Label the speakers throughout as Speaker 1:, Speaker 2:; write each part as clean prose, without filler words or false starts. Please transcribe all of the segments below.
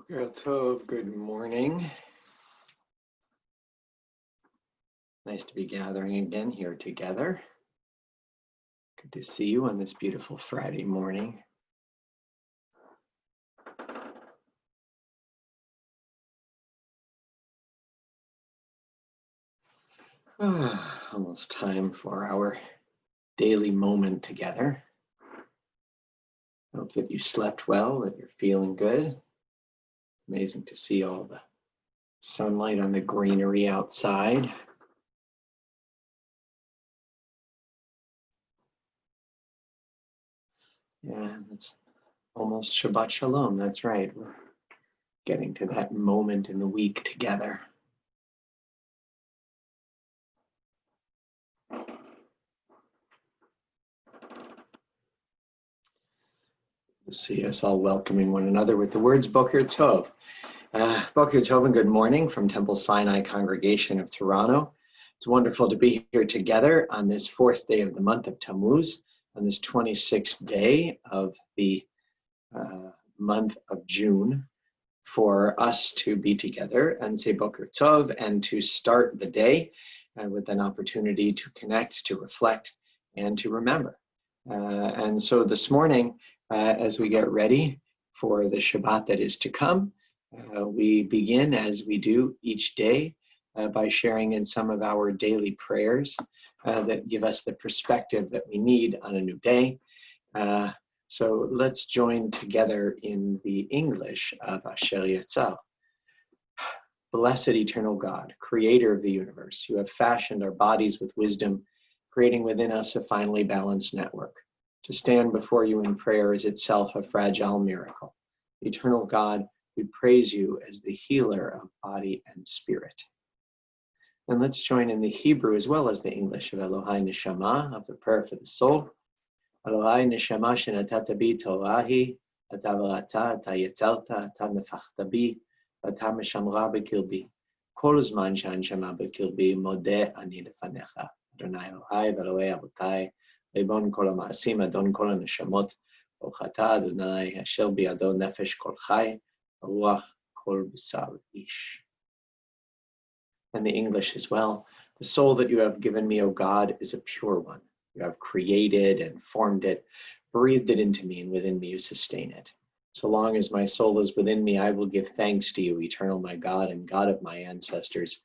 Speaker 1: Boker Tov, good morning. Nice to be gathering again here together. Good to see you on this beautiful Friday morning. Almost time for our daily moment together. Hope that you slept well, that you're feeling good. Amazing to see all the sunlight on the greenery outside. Yeah, it's almost Shabbat Shalom. That's right. We're getting to that moment in the week together. See us all welcoming one another with the words Boker Tov. Boker Tov and good morning from Temple Sinai Congregation of Toronto. It's wonderful to be here together on this fourth day of the month of Tammuz, on this 26th day of the month of June, for us to be together and say Boker Tov and to start the day with an opportunity to connect, to reflect, and to remember. And so this morning, as we get ready for the Shabbat that is to come, we begin, as we do each day, by sharing in some of our daily prayers that give us the perspective that we need on a new day. So let's join together in the English of Asher Yatzal. Blessed eternal God, creator of the universe, you have fashioned our bodies with wisdom, creating within us a finely balanced network. To stand before you in prayer is itself a fragile miracle. Eternal God, we praise you as the healer of body and spirit. And let's join in the Hebrew as well as the English of Elohai Neshama, of the prayer for the soul. Elohai Neshama shenatata bi Torahi, ata varata, ata yetzalta, ata nefachta bi, ata meshamra b'kirbi. Kol zman she'anshama b'kirbi, modeh ani lefanecha. Adonai Elohai v'Elohei Avotai, Rebon kol ha'ma'asim, Adon kol ha'neshamot, Baruch atah Adonai, asher biyado nefesh kol chai, ruach kol b'sar ish. And the English as well. The soul that you have given me, O God, is a pure one. You have created and formed it, breathed it into me, and within me you sustain it. So long as my soul is within me, I will give thanks to you, eternal my God and God of my ancestors,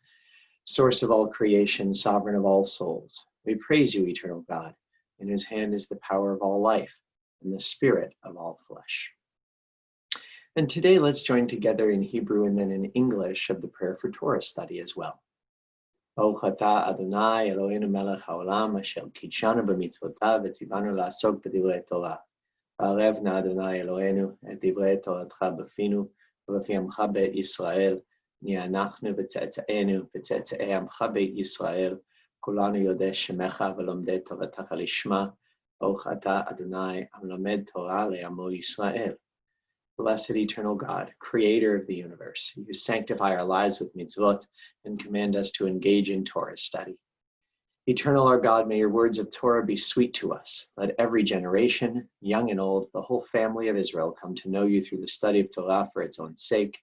Speaker 1: source of all creation, sovereign of all souls. We praise you, eternal God, in whose hand is the power of all life and the spirit of all flesh. And today let's join together in Hebrew and then in English of the prayer for Torah study as well. Baruch atah Adonai Eloheinu melech haolam asher kitshanu b'mitzvotav v'tzivanu la'asok b'divrei Torah. Va'arev na Adonai Eloheinu et divrei Toratcha b'finu v'b'fi amcha beit Yisrael ni'anachnu v'tze'etze'enu v'tze'etze'ei amcha beit Yisrael kulanu yodeh shemecha v'lomdei Toratacha lishma. Baruch atah Adonai amlamed Torah le'amo Yisrael. Blessed eternal God, creator of the universe, you sanctify our lives with mitzvot and command us to engage in Torah study. Eternal our God, may your words of Torah be sweet to us. Let every generation, young and old, the whole family of Israel come to know you through the study of Torah for its own sake.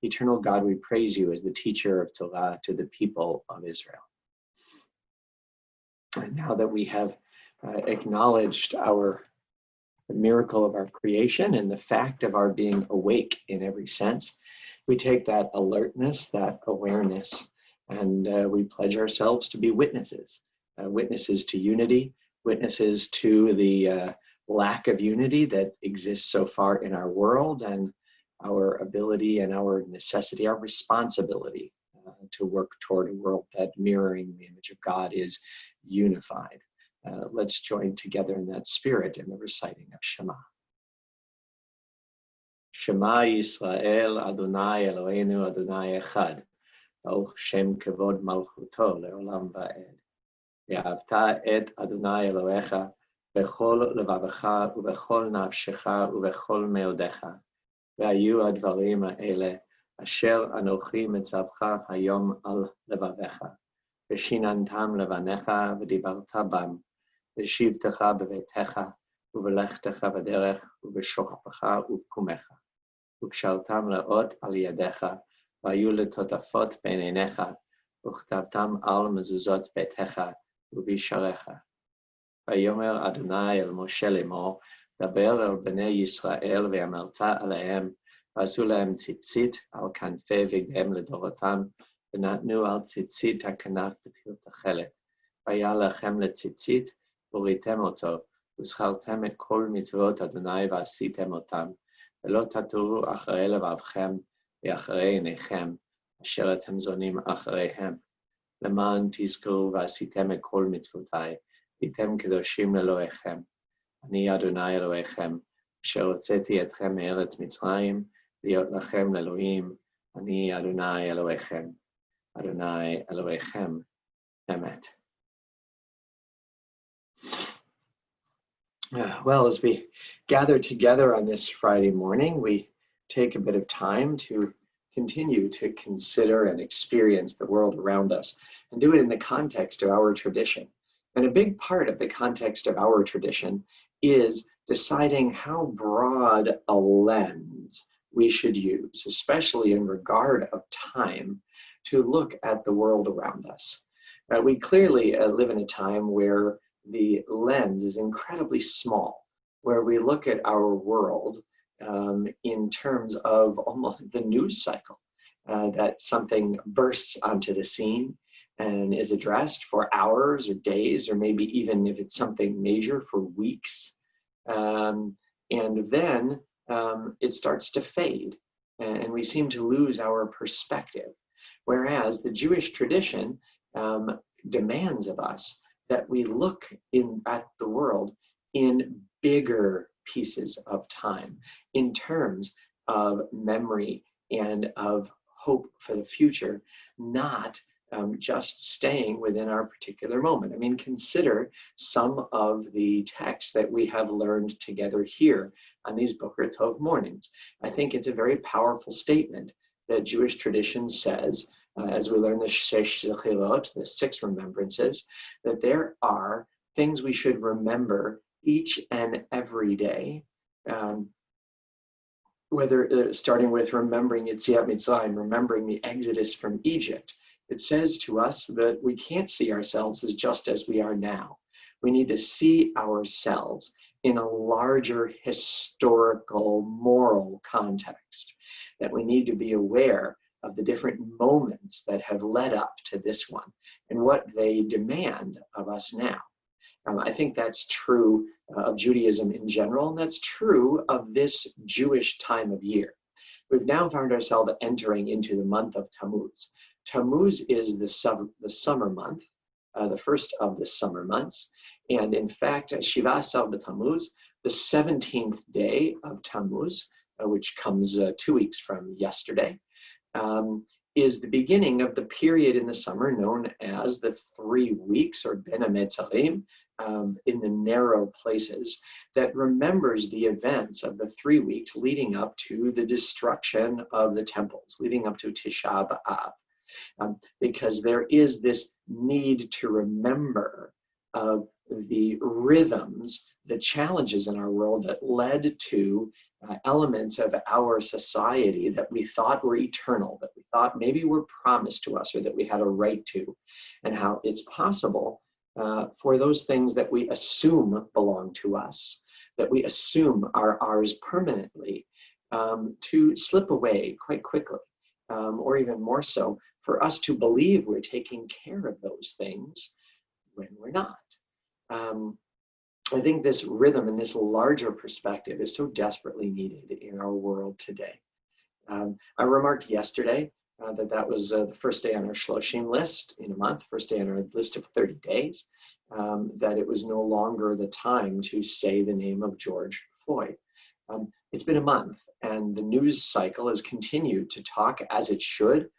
Speaker 1: Eternal God, we praise you as the teacher of Torah to the people of Israel. And now that we have acknowledged the miracle of our creation and the fact of our being awake in every sense, we take that alertness, that awareness, and we pledge ourselves to be witnesses, witnesses to unity, witnesses to the lack of unity that exists so far in our world, and our ability and our necessity, our responsibility to work toward a world that, mirroring the image of God, is unified. Let's join together in that spirit in the reciting of Shema. Shema Yisrael, Adonai Eloheinu, Adonai Echad. Baruch Shem Kevod Malchuto Leolam Va'ed. Ve'avta et Adonai Elohecha bechol levavecha ubechol nafshecha ubechol meodecha. Ve'ayu advarim ha'ele asher anochi metzavcha hayom al levavecha. Ve'shinantam levanecha v'dibarta bam. V'shivtecha b'veitecha, u'v'lechtecha v'derech, u'v'shochpecha u'v'kumecha. וקשרתם לאות על ידיך, והיו לטוטפות בין עיניך, וכתבתם על מזוזות ביתך ובשעריך. ויאמר אדוני אל משה לאמור, דבר אל בני ישראל ואמרת עליהם, ועשו להם ציצית על כנפי בגדיהם לדורותם, ונתנו על ציצית הכנף בתחילת התכלת. והיה לכם לציצית, וראיתם אותו, וזכרתם את כל מצוות אדוני ועשיתם אותם, ולא תטורו אחרי לבבכם ואחרי עיניכם, אשר אתם זונים אחריהם. למען תזכרו ועשיתם את כל מצוותיי, הייתם קדושים לאלוהיכם. אני אדוני אלוהיכם, אשר הוצאתי אתכם מארץ מצרים, להיות לכם לאלוהים. אני אדוני אלוהיכם. אדוני אלוהיכם, אמת. Well, as we gather together on this Friday morning, we take a bit of time to continue to consider and experience the world around us and do it in the context of our tradition. And a big part of the context of our tradition is deciding how broad a lens we should use, especially in regard of time, to look at the world around us. We clearly live in a time where the lens is incredibly small, where we look at our world in terms of almost the news cycle, that something bursts onto the scene and is addressed for hours or days, or maybe even if it's something major, for weeks. And then it starts to fade, and we seem to lose our perspective. Whereas the Jewish tradition demands of us that we look at the world in bigger pieces of time, in terms of memory and of hope for the future, not just staying within our particular moment. I mean, consider some of the texts that we have learned together here on these Boker Tov mornings. I think it's a very powerful statement that Jewish tradition says, as we learn the Shesh Zechirot, the 6 remembrances, that there are things we should remember each and every day, whether starting with remembering Yetziat Mitzrayim, remembering the Exodus from Egypt. It says to us that we can't see ourselves as just as we are now. We need to see ourselves in a larger historical, moral context, that we need to be aware of the different moments that have led up to this one and what they demand of us now. I think that's true of Judaism in general, and that's true of this Jewish time of year. We've now found ourselves entering into the month of Tammuz. Tammuz is the summer month, the first of the summer months, and in fact, Shiva Asar b'Tammuz, the 17th day of Tammuz, which comes 2 weeks from yesterday, is the beginning of the period in the summer known as the 3 weeks, or Ben HaMetzarim, in the narrow places, that remembers the events of the 3 weeks leading up to the destruction of the temples, leading up to Tisha B'Av. Because there is this need to remember the rhythms, the challenges in our world that led to elements of our society that we thought were eternal, that we thought maybe were promised to us or that we had a right to, and how it's possible for those things that we assume belong to us, that we assume are ours permanently, to slip away quite quickly, or even more so, for us to believe we're taking care of those things when we're not. I think this rhythm and this larger perspective is so desperately needed in our world today. I remarked yesterday that was the first day on our Shloshim list in a month, first day on our list of 30 days, that it was no longer the time to say the name of George Floyd. It's been a month, and the news cycle has continued to talk, as it should,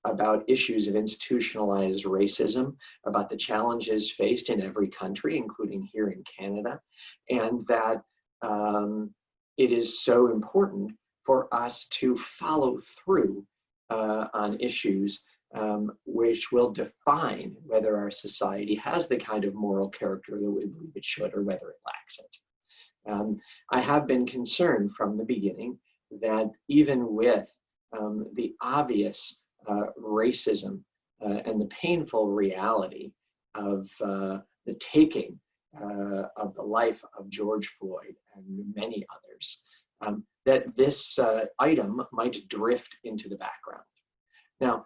Speaker 1: about issues of institutionalized racism, about the challenges faced in every country, including here in Canada, and that it is so important for us to follow through on issues which will define whether our society has the kind of moral character that we believe it should or whether it lacks it. I have been concerned from the beginning that even with the obvious racism and the painful reality of the taking of the life of George Floyd and many others, that this item might drift into the background. Now,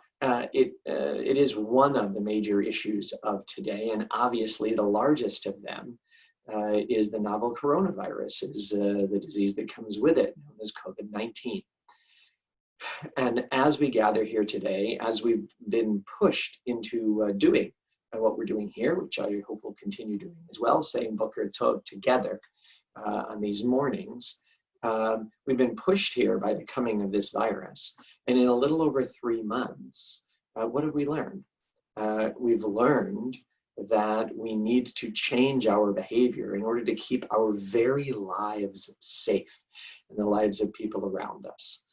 Speaker 1: it is one of the major issues of today, and obviously the largest of them is the novel coronavirus, is the disease that comes with it, known as COVID-19. And as we gather here today, as we've been pushed into doing what we're doing here, which I hope we'll continue doing as well, saying Boker Tov together on these mornings, we've been pushed here by the coming of this virus. And in a little over 3 months, what have we learned? We've learned that we need to change our behavior in order to keep our very lives safe and the lives of people around us.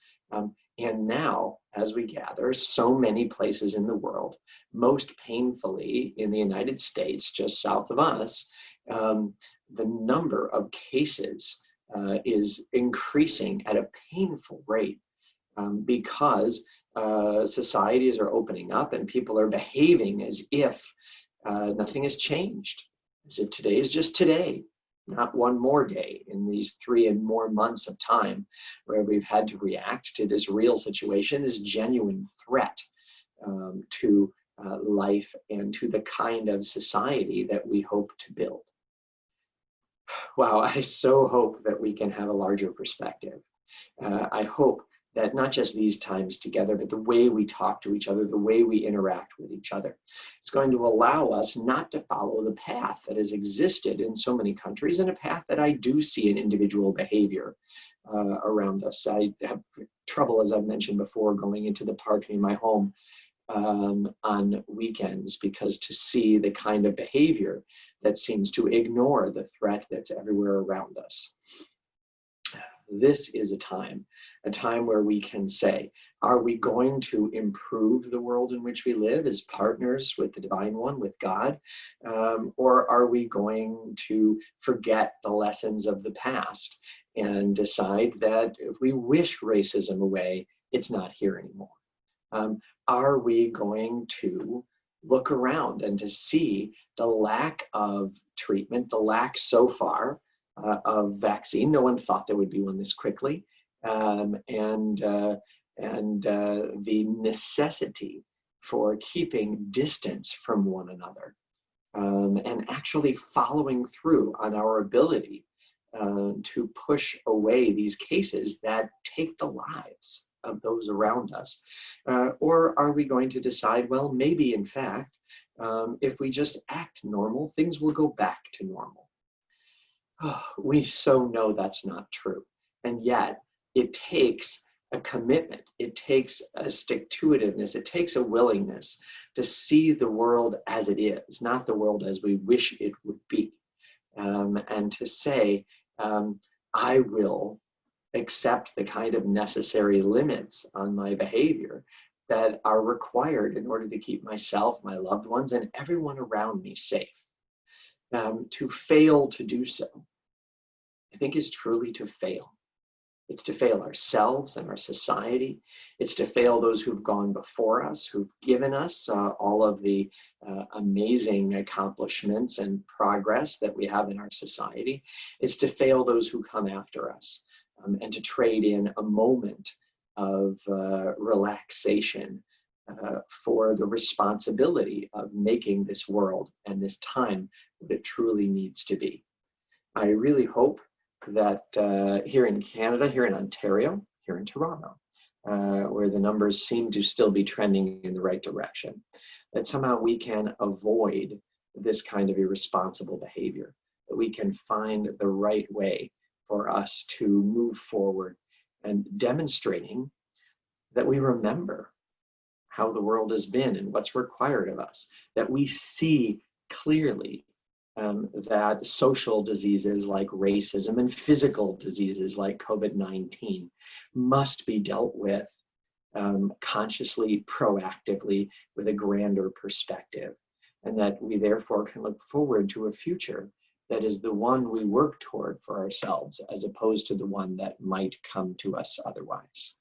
Speaker 1: And now, as we gather, so many places in the world, most painfully in the United States, just south of us, the number of cases is increasing at a painful rate because societies are opening up and people are behaving as if nothing has changed, as if today is just today, not one more day in these 3 and more months of time where we've had to react to this real situation, this genuine threat to life and to the kind of society that we hope to build. Wow, I so hope that we can have a larger perspective. I hope that not just these times together, but the way we talk to each other, the way we interact with each other, is going to allow us not to follow the path that has existed in so many countries, and a path that I do see in individual behavior around us. I have trouble, as I've mentioned before, going into the park near my home on weekends, because to see the kind of behavior that seems to ignore the threat that's everywhere around us. This is a time where we can say, are we going to improve the world in which we live as partners with the Divine One, with God? Or are we going to forget the lessons of the past and decide that if we wish racism away, it's not here anymore? Are we going to look around and to see the lack of treatment, the lack so far of vaccine? No one thought there would be one this quickly, and the necessity for keeping distance from one another, and actually following through on our ability to push away these cases that take the lives of those around us? Or are we going to decide, well, maybe in fact, if we just act normal, things will go back to normal? Oh, we so know that's not true. And yet it takes a commitment, it takes a stick-to-itiveness, it takes a willingness to see the world as it is, not the world as we wish it would be. And to say, I will accept the kind of necessary limits on my behavior that are required in order to keep myself, my loved ones, and everyone around me safe. To fail to do so, I think, is truly to fail. It's to fail ourselves and our society. It's to fail those who've gone before us, who've given us all of the amazing accomplishments and progress that we have in our society. It's to fail those who come after us, and to trade in a moment of relaxation for the responsibility of making this world and this time what it truly needs to be. I really hope that here in Canada, here in Ontario, here in Toronto, where the numbers seem to still be trending in the right direction, that somehow we can avoid this kind of irresponsible behavior, that we can find the right way for us to move forward and demonstrating that we remember how the world has been and what's required of us, that we see clearly that social diseases like racism and physical diseases like COVID-19 must be dealt with consciously, proactively, with a grander perspective, and that we therefore can look forward to a future that is the one we work toward for ourselves, as opposed to the one that might come to us otherwise.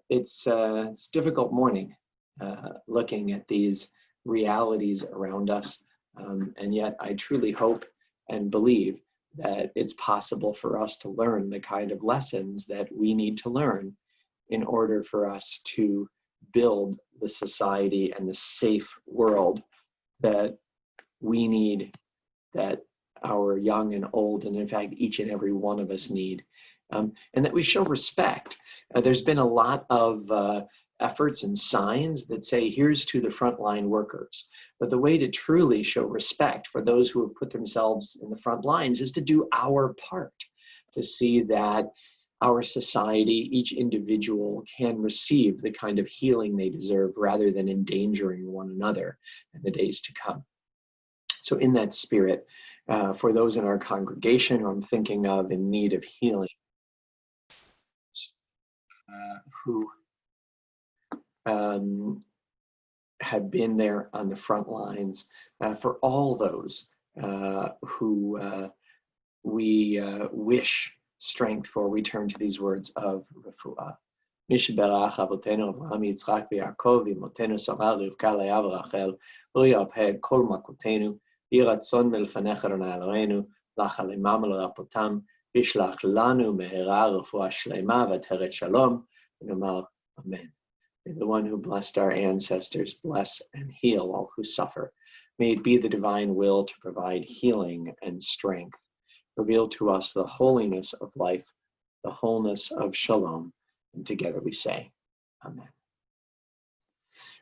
Speaker 1: It's a difficult morning looking at these realities around us, and yet I truly hope and believe that it's possible for us to learn the kind of lessons that we need to learn in order for us to build the society and the safe world that we need, that our young and old, and in fact, each and every one of us need, and that we show respect. There's been a lot of efforts and signs that say, here's to the frontline workers. But the way to truly show respect for those who have put themselves in the front lines is to do our part, to see that our society, each individual, can receive the kind of healing they deserve rather than endangering one another in the days to come. So in that spirit, for those in our congregation who I'm thinking of in need of healing, who have been there on the front lines, for all those who we wish strength for, we turn to these words of refuah. מי שברך אבותינו אברהם יצחק ויעקב ואמותינו שרה רבקה לאה ורחל לא ירפא את כל מכותינו יהי רצון מלפניך אדוני אלוהינו לחלמם ולרפאותם וישלח לנו מהרה רפואה שלמה ועטרת שלום ונאמר amen. May the one who blessed our ancestors bless and heal all who suffer. May it be the divine will to provide healing and strength. Reveal to us the holiness of life, the wholeness of shalom. And together we say, amen.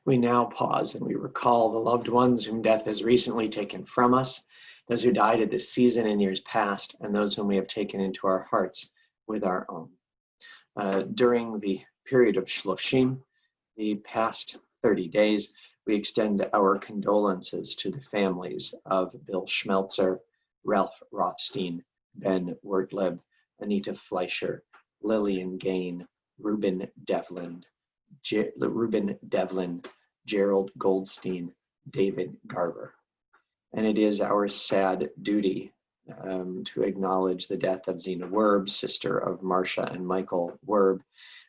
Speaker 1: We now pause and we recall the loved ones whom death has recently taken from us, those who died at this season in years past, and those whom we have taken into our hearts with our own. During the period of Shloshim, the past 30 days, we extend our condolences to the families of Bill Schmelzer, Ralph Rothstein, Ben Wertleb, Anita Fleischer, Lillian Gain, Reuben Devlin, Gerald Goldstein, David Garver. And it is our sad duty to acknowledge the death of Zena Werb, sister of Marcia and Michael Werb.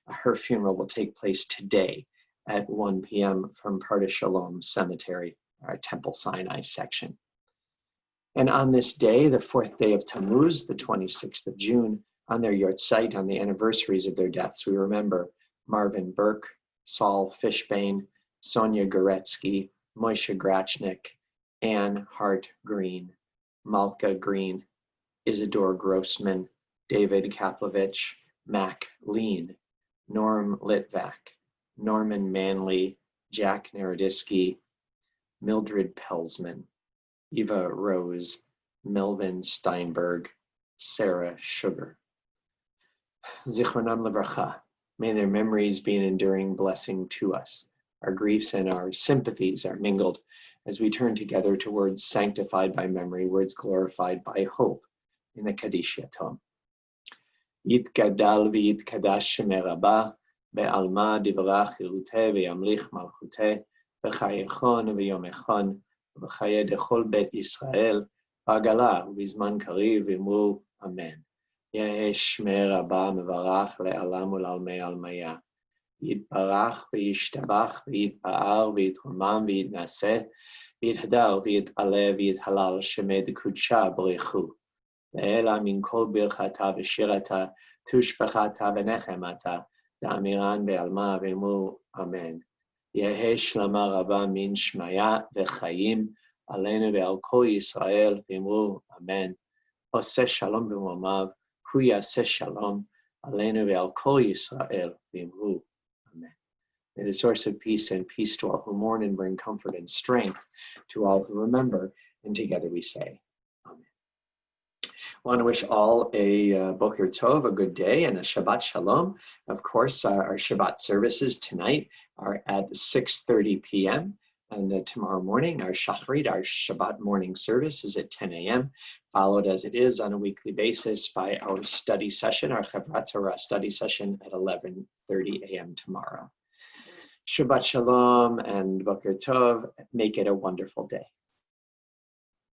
Speaker 1: Her funeral will take place today at 1 p.m. from Pardes Shalom Cemetery, our Temple Sinai section. And on this day, the fourth day of Tammuz, the 26th of June, on their yahrzeit, on the anniversaries of their deaths, we remember Marvin Burke, Saul Fishbane, Sonia Goretsky, Moshe Grachnik, Anne Hart Green, Malka Green, Isidore Grossman, David Kaplovich, Mac Lean, Norm Litvak, Norman Manley, Jack Narodisky, Mildred Pelsman, Eva Rose, Melvin Steinberg, Sarah Sugar. Zichronam Livracha, may their memories be an enduring blessing to us. Our griefs and our sympathies are mingled as we turn together to words sanctified by memory, words glorified by hope in the Kaddish Yatom. Yitgadal v'yitkadash merabah, be'alma divrach yiruteh v'yamlich malchuteh, v'chayechon v'yomechon, v'chaye dechol bet Yisrael, v'agala v'bizman kariv v'imru amen. יהא שמי רבה מברך לעלם ולעלמי עלמיה. יתברך וישתבח ויתפאר ויתרומם ויתנשא ויתהדר ויתעלה ויתהלל שמי דקודשה ברכו. לאלה מן כל ברכתה ושירתה תושבחתה ונחמתה דאמירן בעלמה ואמרו אמן. יהא שלמה רבה מן שמיה וחיים עלינו ועל כל ישראל ואמרו אמן. עושה שלום במרומיו Hu yaseh shalom aleinu ve'al kol Yisrael v'imru. Amen. May the source of peace and peace to all who mourn and bring comfort and strength to all who remember. And together we say, Amen. I want to wish all a Boker Tov, a good day, and a Shabbat Shalom. Of course, our Shabbat services tonight are at 6:30 p.m. And tomorrow morning, our Shachrit, our Shabbat morning service, is at 10 a.m., followed as it is on a weekly basis by our study session, our Chevrat Torah study session at 11:30 a.m. tomorrow. Shabbat Shalom and Boker Tov. Make it a wonderful day.